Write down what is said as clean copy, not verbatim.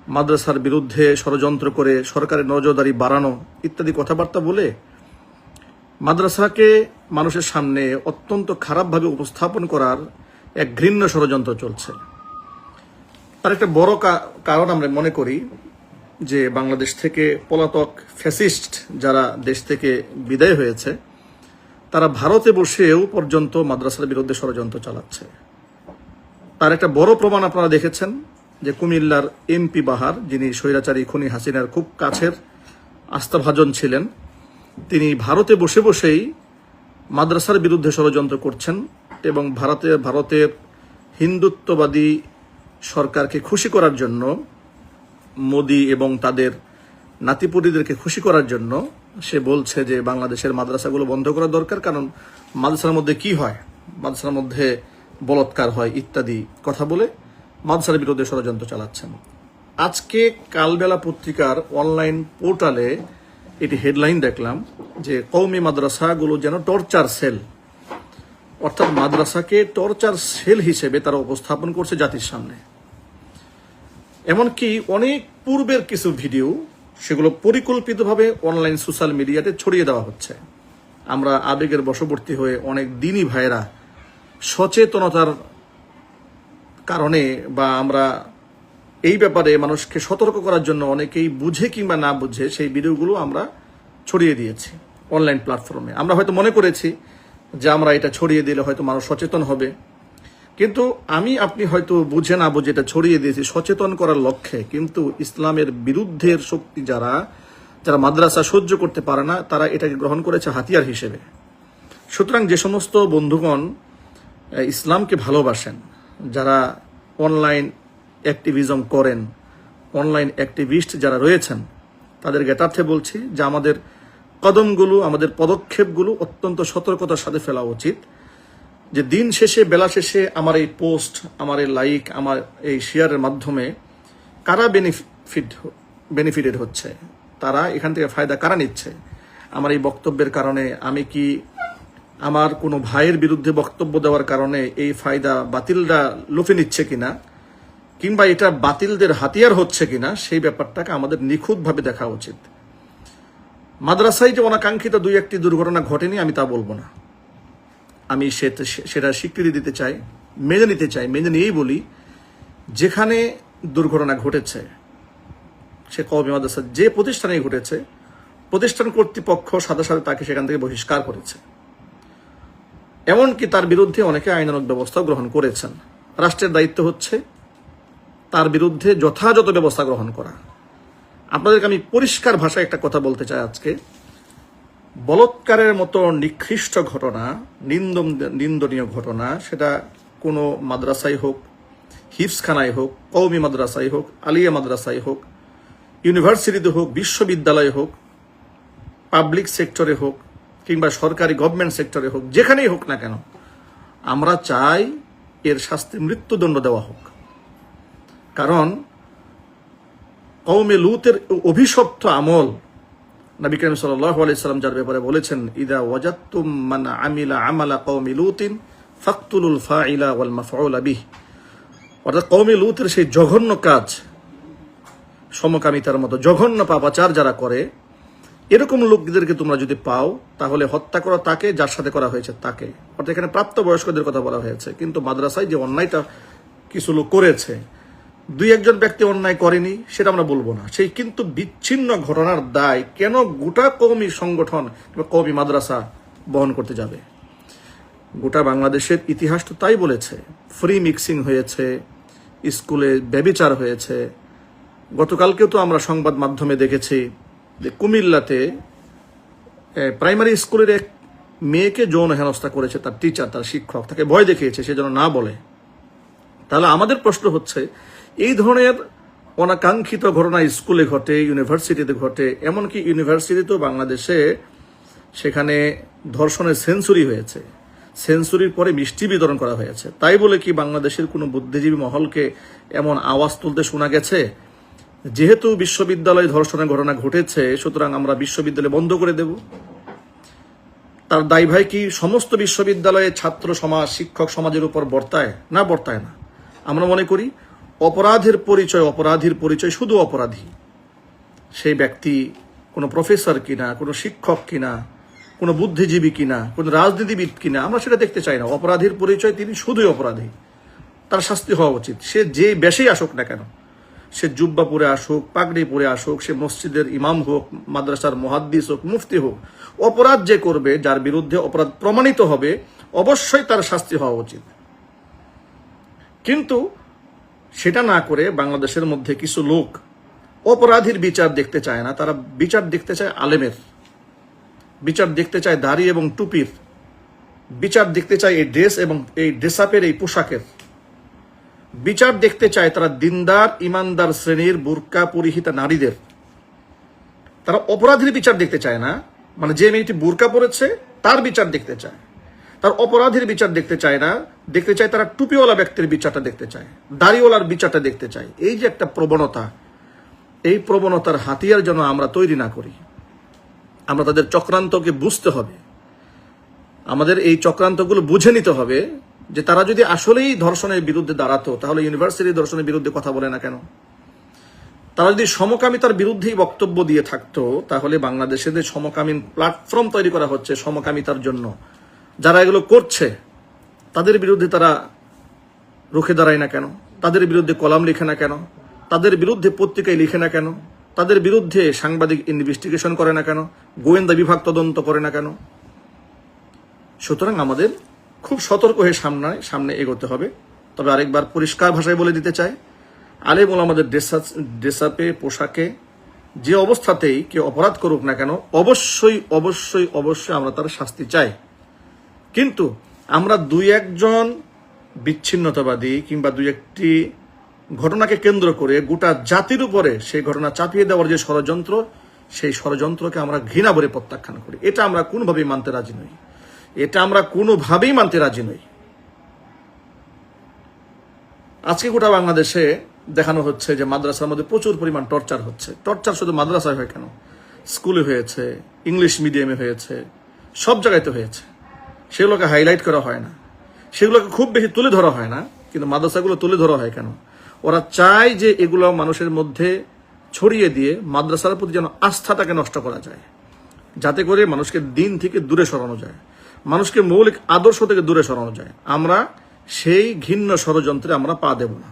মাদ্রাসার বিরুদ্ধে ষড়যন্ত্র করে সরকারের নজরদারি বাড়ানো ইত্যাদি কথাবার্তা বলে মাদ্রাসাকে মানুষের সামনে অত্যন্ত খারাপভাবে উপস্থাপন করার এক ঘৃণ্য ষড়যন্ত্র চলছে। তার একটা বড় কারণ আমরা মনে করি যে বাংলাদেশ থেকে পলাতক ফ্যাসিস্ট যারা দেশ থেকে বিদায় হয়েছে তারা ভারতে বসেও পর্যন্ত মাদ্রাসার বিরুদ্ধে ষড়যন্ত্র চালাচ্ছে। তার একটা বড় প্রমাণ আপনারা দেখেছেন যে কুমিল্লার এমপি বাহার, যিনি স্বৈরাচারী খুনি হাসিনার খুব কাছের আস্থাভাজন ছিলেন, তিনি ভারতে বসে বসেই মাদ্রাসার বিরুদ্ধে ষড়যন্ত্র করছেন এবং ভারতের হিন্দুত্ববাদী সরকারকে খুশি করার জন্য, মোদি এবং তাদের নাতিপুতিদেরকে খুশি করার জন্য সে বলছে যে বাংলাদেশের মাদ্রাসাগুলো বন্ধ করা দরকার, কারণ মাদ্রাসার মধ্যে কি হয়, মাদ্রাসার মধ্যে বলৎকার হয় ইত্যাদি কথা বলে মাদ্রাসার বিরুদ্ধে ষড়যন্ত্র চালাচ্ছেন। আজকে কালবেলা পত্রিকার অনলাইন পোর্টালে এটি হেডলাইন দেখলাম যে কওমি মাদ্রাসাগুলো যেন টর্চার সেল, অর্থাৎ মাদ্রাসাকে টর্চার সেল হিসেবে তারা উপস্থাপন করছে জাতির সামনে। এমনকি অনেক পূর্বের কিছু ভিডিও সেগুলো পরিকল্পিতভাবে অনলাইন সোশ্যাল মিডিয়াতে ছড়িয়ে দেওয়া হচ্ছে। আমরা আবেগের বশবর্তী হয়ে অনেক দিনী ভাইয়েরা সচেতনতার কারণে বা আমরা এই ব্যাপারে মানুষকে সতর্ক করার জন্য অনেকেই বুঝে কিংবা না বুঝে সেই ভিডিওগুলো আমরা ছড়িয়ে দিয়েছি অনলাইন প্ল্যাটফর্মে। আমরা হয়তো মনে করেছি যে আমরা এটা ছড়িয়ে দিলে হয়তো মানুষ সচেতন হবে, কিন্তু আপনি হয়তো বুঝে না বুঝে এটা ছড়িয়ে দিয়েছি সচেতন করার লক্ষ্যে, কিন্তু ইসলামের বিরুদ্ধের শক্তি যারা মাদ্রাসা সহ্য করতে পারে না তারা এটাকে গ্রহণ করেছে হাতিয়ার হিসেবে। সুতরাং যে সমস্ত বন্ধুগণ ইসলামকে ভালোবাসেন, যারা অনলাইন অ্যাক্টিভিজম করেন, অনলাইন অ্যাক্টিভিস্ট যারা রয়েছেন, তাদের জ্ঞাতার্থে বলছি যে আমাদের কদমগুলো, আমাদের পদক্ষেপগুলো অত্যন্ত সতর্কতার সাথে ফেলা উচিত। যে দিন শেষে, বেলা শেষে আমার এই পোস্ট, আমার এই লাইক, আমার এই শেয়ারের মাধ্যমে কারা বেনিফিটেড হচ্ছে, তারা এখান থেকে ফায়দা কারা নিচ্ছে, আমার এই বক্তব্যের কারণে আমি কি আমার কোনো ভাইয়ের বিরুদ্ধে বক্তব্য দেওয়ার কারণে এই ফায়দা বাতিলরা লুফে নিচ্ছে কিনা, কিংবা এটা বাতিলদের হাতিয়ার হচ্ছে কিনা, সেই ব্যাপারটাকে আমাদের নিখুঁতভাবে দেখা উচিত। মাদ্রাসায় যে অনাকাঙ্ক্ষিত দুই একটি দুর্ঘটনা ঘটেনি আমি তা বলবো না, আমি সেটা স্বীকৃতি দিতে চাই, মেনে নিতে চাই, মেনে নিয়েই বলি যেখানে দুর্ঘটনা ঘটেছে সে কওমি মাদ্রাসা যে প্রতিষ্ঠানেই ঘটেছে, প্রতিষ্ঠান কর্তৃপক্ষ সাথে সাথে তাকে সেখান থেকে বহিষ্কার করেছে, এমনকি তার বিরুদ্ধে অনেকে আইনানুগ ব্যবস্থাও গ্রহণ করেছেন। রাষ্ট্রের দায়িত্ব হচ্ছে তার বিরুদ্ধে যথাযথ ব্যবস্থা গ্রহণ করা। আপনাদেরকে আমি পরিষ্কার ভাষায় একটা কথা বলতে চাই আজকে, বলৎকারের মতো নিকৃষ্ট ঘটনা, নিন্দনীয় ঘটনা, সেটা কোনো মাদ্রাসায় হোক, হিফজখানায় হোক, কওমি মাদ্রাসায় হোক, আলিয়া মাদ্রাসায় হোক, ইউনিভার্সিটিতে হোক, বিশ্ববিদ্যালয়ে হোক, পাবলিক সেক্টরে হোক, কিংবা সরকারি গভর্নমেন্ট সেক্টরে হোক, যেখানেই হোক না কেন, আমরা চাই এর শাস্তি মৃত্যুদণ্ড দেওয়া হোক। কারণ কওমে লুতের অভিশপ্ত আমল নবী করিম সাল্লাল্লাহু আলাইহি সাল্লাম যার ব্যাপারে বলেছেন, ইদা ওয়াজাদতুম মান আমিলা আমালা কওমি লুতিন ফাকতুলুল ফাইলা ওয়াল মাফউলা বিহ, অর্থাৎ কওমে লুতের সেই জঘন্য কাজ, সমকামিতার মতো জঘন্য পাপাচার যারা করে, এরকম লোকদেরকে তোমরা যদি পাও তাহলে হত্যা করো তাকে যার সাথে করা হয়েছে তাকে। অর্থাৎ এখানে প্রাপ্তবয়স্কদের কথা বলা হয়েছে, কিন্তু মাদ্রাসায় যে অন্যায়টা কিছু লোক করেছে, দুই একজন ব্যক্তি অন্যায় করেনি সেটা আমরা বলবো না, সেই কিন্তু বিচ্ছিন্ন ঘটনার দায় কেন গোটা কওমি সংগঠন কিংবা কওমি মাদ্রাসা বহন করতে যাবে? গোটা বাংলাদেশের ইতিহাস তো তাই বলেছে, ফ্রি মিক্সিং হয়েছে, স্কুলে ব্যভিচার হয়েছে। গতকালকেও তো আমরা সংবাদ মাধ্যমে দেখেছি যে কুমিল্লাতে প্রাইমারি স্কুলের এক মেয়েকে যৌন হেনস্থা করেছে তার টিচার, তার শিক্ষক, তাকে ভয় দেখিয়েছে সে যেন না বলে। তাহলে আমাদের প্রশ্ন হচ্ছে, এই ধরনের অনাকাঙ্ক্ষিত ঘটনা স্কুলে ঘটে, ইউনিভার্সিটিতে ঘটে, এমনকি ইউনিভার্সিটিতেও বাংলাদেশে সেখানে ধর্ষণের সেঞ্চুরি হয়েছে, সেঞ্চুরির পরে মিষ্টি বিতরণ করা হয়েছে। তাই বলে কি বাংলাদেশের কোনো বুদ্ধিজীবী মহলকে এমন আওয়াজ তুলতে শোনা গেছে যেহেতু বিশ্ববিদ্যালয়ে ধর্ষণের ঘটনা ঘটেছে সুতরাং আমরা বিশ্ববিদ্যালয় বন্ধ করে দেব? তার দায় ভাই কি সমস্ত বিশ্ববিদ্যালয়ে ছাত্র সমাজ, শিক্ষক সমাজের উপর বর্তায়? না, বর্তায় না। আমরা মনে করি অপরাধীর পরিচয় শুধু অপরাধী। সেই ব্যক্তি কোনো প্রফেসর কিনা, কোনো শিক্ষক কিনা, কোনো বুদ্ধিজীবী কিনা, কোনো রাজনীতিবিদ কিনা, আমরা সেটা দেখতে চাই না। অপরাধীর পরিচয় তিনি শুধুই অপরাধী, তার শাস্তি হওয়া উচিত। সে যে বেশেই আসুক না কেন, সে জুব্বা পরে আসুক, পাগড়ি পরে আসুক, সে মসজিদের ইমাম হোক, মাদ্রাসার মুহাদ্দিস হোক, মুফতি হোক, অপরাধ যে করবে, যার বিরুদ্ধে অপরাধ প্রমাণিত হবে, অবশ্যই তার শাস্তি হওয়া উচিত। কিন্তু সেটা না করে বাংলাদেশের মধ্যে কিছু লোক অপরাধীর বিচার দেখতে চায় না, তারা বিচার দেখতে চায় আলেমের, বিচার দেখতে চায় দাড়ি এবং টুপির, বিচার দেখতে চায় এই ড্রেস এবং এই ড্রেসআপের, এই পোশাকের বিচার দেখতে চায় তারা দিনদার ইমানদার শ্রেণীর বুরকা পরিহিতা নারীদের। তারা অপরাধীর বিচার দেখতে চায় না, মানে যে মেয়েটি বুরকা পরেছে তার বিচার দেখতে চায়, তার অপরাধীর বিচার দেখতে চায় না, দেখতে চায় তারা টুপিওয়ালা ব্যক্তির বিচারটা দেখতে চায়, দাড়িওয়ালার বিচারটা দেখতে চায়। এই যে একটা প্রবণতা, এই প্রবণতার হাতিয়ার যেন আমরা তৈরি না করি। আমরা তাদের চক্রান্তকে বুঝতে হবে, আমাদের এই চক্রান্তগুলো বুঝে নিতে হবে যে তারা যদি আসলেই ধর্ষণের বিরুদ্ধে দাঁড়াতো তাহলে ইউনিভার্সিটি ধর্ষণের বিরুদ্ধে কথা বলে না কেন? তারা যদি সমকামিতার বিরুদ্ধেই বক্তব্য দিয়ে থাকতো তাহলে বাংলাদেশে যে সমকামী প্ল্যাটফর্ম তৈরি করা হচ্ছে সমকামিতার জন্য, যারা এগুলো করছে তাদের বিরুদ্ধে তারা রুখে দাঁড়ায় না কেন? তাদের বিরুদ্ধে কলাম লিখে না কেন? তাদের বিরুদ্ধে পত্রিকায় লিখে না কেন? তাদের বিরুদ্ধে সাংবাদিক ইনভেস্টিগেশন করে না কেন? গোয়েন্দা বিভাগ তদন্ত করে না কেন? সুতরাং আমাদের খুব সতর্ক হয়ে সামনে এগোতে হবে। তবে আরেকবার পরিষ্কার ভাষায় বলে দিতে চাই, আলেম ওলামাদের ড্রেসআপে, পোশাকে যে অবস্থাতেই কেউ অপরাধ করুক না কেন, অবশ্যই অবশ্যই অবশ্যই আমরা তার শাস্তি চাই। কিন্তু আমরা দুই একজন বিচ্ছিন্নতাবাদী কিংবা দুই একটি ঘটনাকে কেন্দ্র করে গোটা জাতির উপরে সেই ঘটনা চাপিয়ে দেওয়ার যে ষড়যন্ত্র, সেই ষড়যন্ত্রকে আমরা ঘৃণা ভরে প্রত্যাখ্যান করি। এটা আমরা কোনোভাবেই মানতে রাজি নই, এটা আমরা কোনোভাবেই মানতে রাজি নই। আজকে গোটা বাংলাদেশে দেখানো হচ্ছে যে মাদ্রাসার মধ্যে প্রচুর পরিমাণ টর্চার হচ্ছে। টর্চার শুধু মাদ্রাসায় হয় কেন, স্কুলে হয়েছে, ইংলিশ মিডিয়ামে হয়েছে, সব জায়গায় তো হয়েছে। সেগুলোকে হাইলাইট করা হয় না, সেগুলোকে খুব বেশি তুলে ধরা হয় না, কিন্তু মাদ্রাসাগুলো তুলে ধরা হয় কেন? ওরা চায় যে এগুলো মানুষের মধ্যে ছড়িয়ে দিয়ে মাদ্রাসার প্রতি যেন আস্থাটাকে নষ্ট করা যায়, যাতে করে মানুষকে দিন থেকে দূরে সরানো যায়, মানুষকে মৌলিক আদর্শ থেকে দূরে সরানো যায়। আমরা সেই ঘৃণ্য ষড়যন্ত্রে আমরা পা দেব না।